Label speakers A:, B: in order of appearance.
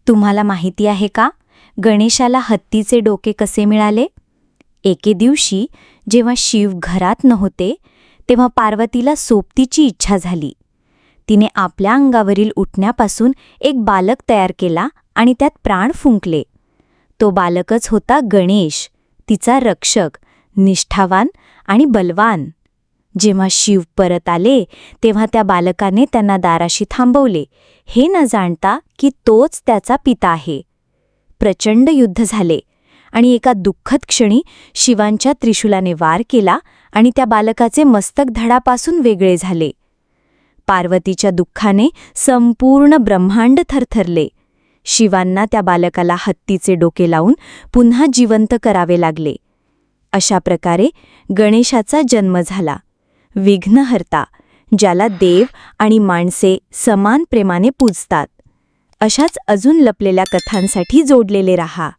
A: तुम्हाला माहिती आहे का, गणेशाला हत्तीचे डोके कसे मिळाले? एके दिवशी जेव्हा शिव घरात नव्हते, तेव्हा पार्वतीला सोबतीची इच्छा झाली. तिने आपल्या अंगावरील उठण्यापासून एक बालक तयार केला आणि त्यात प्राण फुंकले. तो बालकच होता गणेश, तिचा रक्षक, निष्ठावान आणि बलवान. जेव्हा शिव परत आले तेव्हा त्या बालकाने त्यांना दाराशी थांबवले, हे न जाणता की तोच त्याचा पिता आहे. प्रचंड युद्ध झाले आणि एका दुःखद क्षणी शिवांच्या त्रिशूलाने वार केला आणि त्या बालकाचे मस्तक धडापासून वेगळे झाले. पार्वतीच्या दुःखाने संपूर्ण ब्रह्मांड थरथरले. शिवांना त्या बालकाला हत्तीचे डोके लावून पुन्हा जिवंत करावे लागले. अशा प्रकारे गणेशाचा जन्म झाला, विघ्नहर्ता, ज्याला देव आणि माणसे समान प्रेमाने पूजतात. अशाच अजून लपलेल्या कथांसाठी जोडलेले रहा.